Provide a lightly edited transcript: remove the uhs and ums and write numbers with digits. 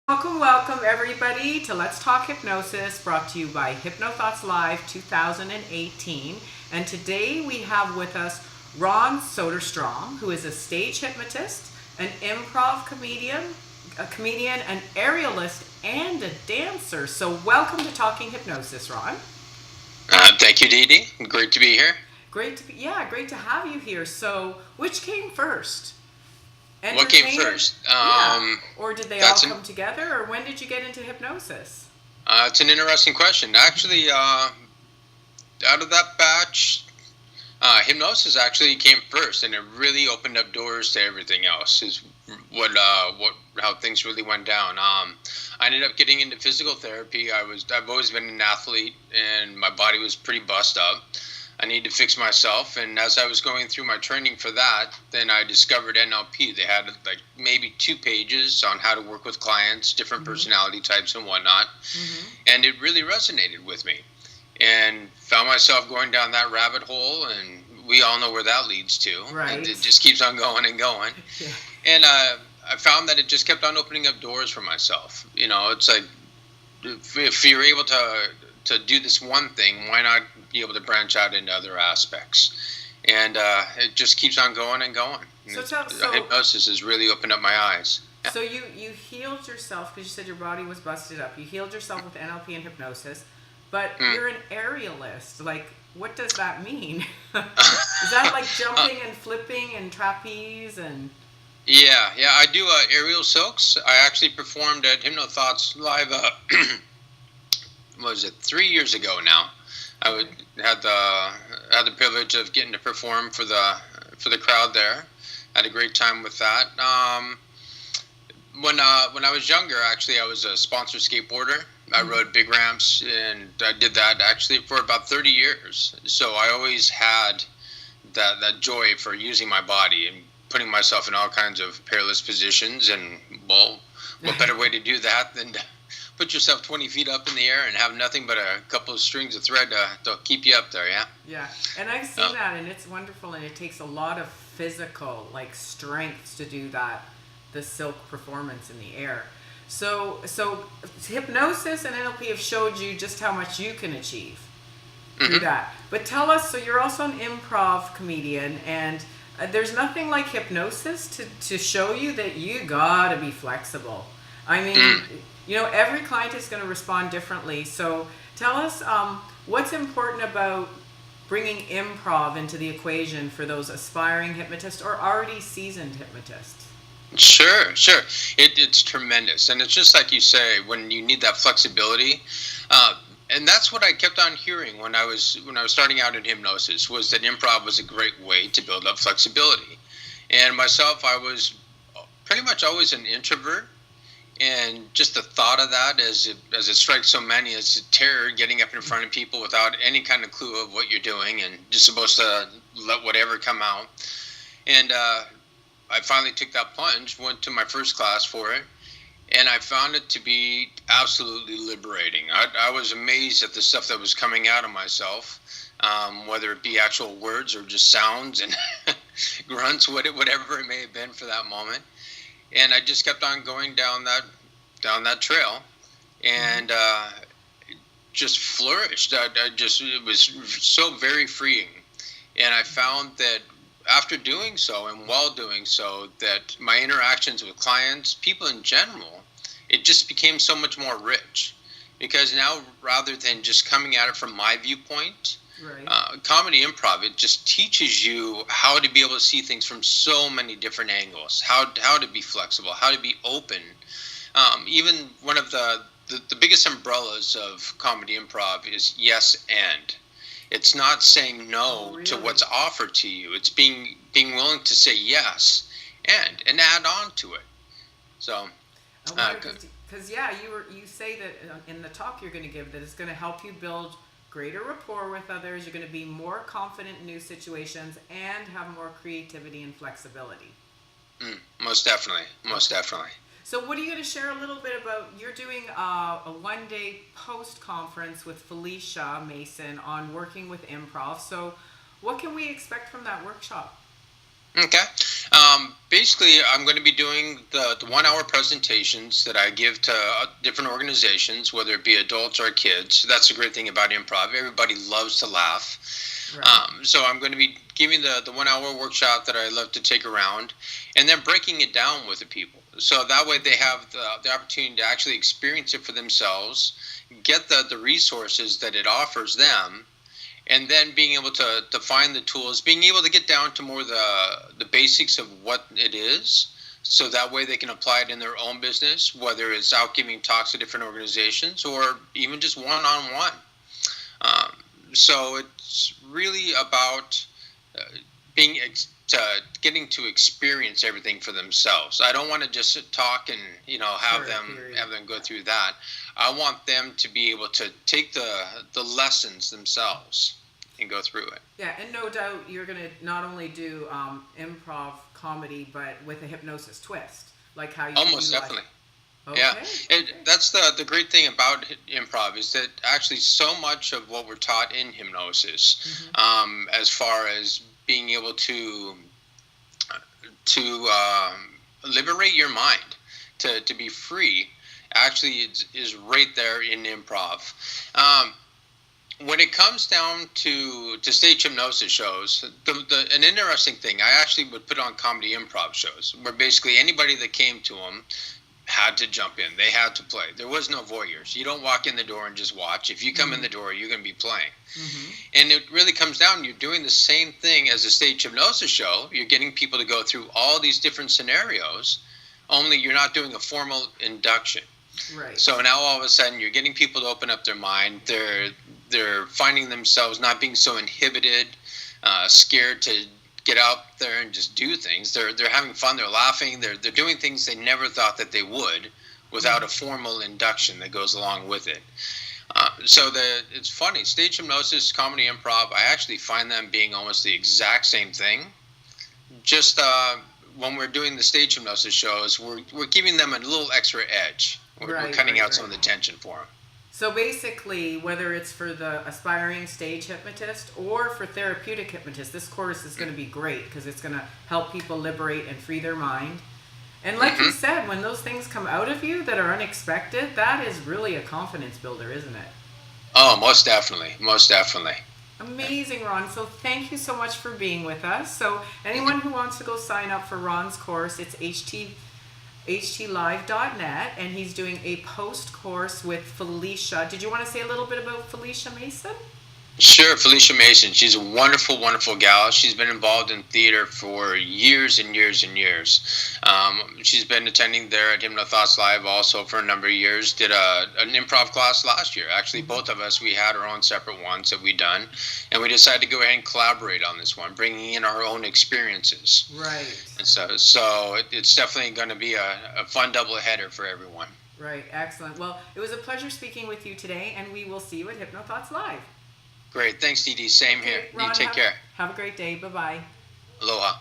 Welcome everybody to Let's Talk Hypnosis, brought to you by Hypnothoughts Live 2018. And today we have with us Ron Soderstrom, who is a stage hypnotist, an improv comedian, an aerialist, and a dancer. So welcome to Talking Hypnosis, Ron. Thank you, Didi. Great to be here. Great to have you here. So which came first? What came first? Or did they all come together, or when did you get into hypnosis? It's an interesting question. Actually, out of that batch, hypnosis actually came first, and it really opened up doors to everything else. Is how things really went down. I ended up getting into physical therapy. I've always been an athlete, and my body was pretty bust up. I needed to fix myself, and as I was going through my training for that, then I discovered NLP. They had like maybe 2 pages on how to work with clients, different personality types and whatnot, and it really resonated with me, and found myself going down that rabbit hole, and we all know where that leads to. Right. And it just keeps on going and going. Yeah. And I found that it just kept on opening up doors for myself. You know, it's like if you're able to do this one thing, why not be able to branch out into other aspects? And it just keeps on going and going. So hypnosis has really opened up my eyes. Yeah. So you healed yourself, because you said your body was busted up. You healed yourself with NLP and hypnosis, but you're an aerialist. Like, what does that mean? Is that like jumping and flipping and trapeze and... Yeah, I do aerial silks. I actually performed at Hypnothoughts Live, what was it, 3 years ago now. I had the privilege of getting to perform for the crowd there. Had a great time with that. When I was younger, actually, I was a sponsored skateboarder. I rode big ramps, and I did that actually for about 30 years. So I always had that joy for using my body and putting myself in all kinds of perilous positions. And, well, what better way to do that than to put yourself 20 feet up in the air and have nothing but a couple of strings of thread to keep you up there, yeah? Yeah, and I've seen that, and it's wonderful, and it takes a lot of physical, like, strength to do that, the silk performance in the air. So hypnosis and NLP have showed you just how much you can achieve through that. But tell us, so you're also an improv comedian, and there's nothing like hypnosis to show you that you gotta be flexible. I mean... You know, every client is going to respond differently. So tell us what's important about bringing improv into the equation for those aspiring hypnotists or already seasoned hypnotists. Sure. It's tremendous. And it's just like you say, when you need that flexibility. And that's what I kept on hearing when I was starting out in hypnosis, was that improv was a great way to build up flexibility. And myself, I was pretty much always an introvert. And just the thought of that, as it strikes so many, is terror, getting up in front of people without any kind of clue of what you're doing and just supposed to let whatever come out. And I finally took that plunge, went to my first class for it, and I found it to be absolutely liberating. I was amazed at the stuff that was coming out of myself, whether it be actual words or just sounds and grunts, whatever it may have been for that moment. And I just kept on going down that trail, and just flourished. It was so very freeing, and I found that after doing so, and while doing so, that my interactions with clients, people in general, it just became so much more rich, because now, rather than just coming at it from my viewpoint. Right. Comedy improv, it just teaches you how to be able to see things from so many different angles, how to be flexible, how to be open. Even one of the biggest umbrellas of comedy improv is yes and. It's not saying no to what's offered to you. It's being willing to say yes and add on to it. So, because you say that in the talk you're going to give, that it's going to help you build greater rapport with others. You're going to be more confident in new situations and have more creativity and flexibility. Most definitely. So what are you going to share a little bit about? You're doing a one-day post-conference with Phylicia Mason on working with improv. So what can we expect from that workshop? Okay. Basically, I'm going to be doing the 1 hour presentations that I give to different organizations, whether it be adults or kids. That's the great thing about improv. Everybody loves to laugh. Right. So I'm going to be giving the 1 hour workshop that I love to take around, and then breaking it down with the people. So that way they have the opportunity to actually experience it for themselves, get the resources that it offers them, and then being able to find the tools, being able to get down to more the basics of what it is, so that way they can apply it in their own business, whether it's out giving talks to different organizations or even just one-on-one. So it's really about getting to experience everything for themselves. I don't want to just talk and have them go through that. I want them to be able to take the lessons themselves and go through it. Yeah, and no doubt you're going to not only do improv comedy, but with a hypnosis twist, like how you almost definitely. Okay. Yeah, that's the great thing about improv is that actually so much of what we're taught in hypnosis, as far as being able to liberate your mind, to be free, actually is right there in improv. When it comes down to stage hypnosis shows, an interesting thing, I actually would put on comedy improv shows where basically anybody that came to them had to jump in. They had to play. There was no voyeurs. You don't walk in the door and just watch. If you come in the door, you're going to be playing. And it really comes down, you're doing the same thing as a stage hypnosis show. You're getting people to go through all these different scenarios, only you're not doing a formal induction. Right. So now all of a sudden you're getting people to open up their mind. They're finding themselves not being so inhibited, scared to get out there and just do things. They're having fun. They're laughing. They're doing things they never thought that they would, without a formal induction that goes along with it. So it's funny. Stage hypnosis, comedy, improv, I actually find them being almost the exact same thing. Just when we're doing the stage hypnosis shows, we're giving them a little extra edge. We're cutting out some of the tension for them. So basically, whether it's for the aspiring stage hypnotist or for therapeutic hypnotist, this course is going to be great because it's going to help people liberate and free their mind. And like you said, when those things come out of you that are unexpected, that is really a confidence builder, isn't it? Oh, most definitely. Most definitely. Amazing, Ron. So thank you so much for being with us. So anyone who wants to go sign up for Ron's course, it's htlive.net, and he's doing a post course with Phylicia. Did you want to say a little bit about Phylicia Mason? Sure, Phylicia Mason. She's a wonderful, wonderful gal. She's been involved in theater for years and years and years. She's been attending there at Hypnothoughts Live also for a number of years. Did an improv class last year. Actually, both of us, we had our own separate ones that we done, and we decided to go ahead and collaborate on this one, bringing in our own experiences. Right. And so it's definitely going to be a fun doubleheader for everyone. Right. Excellent. Well, it was a pleasure speaking with you today, and we will see you at Hypnothoughts Live. Great. Thanks, Didi. Same here. Ron, you take care. Have a great day. Bye-bye. Aloha.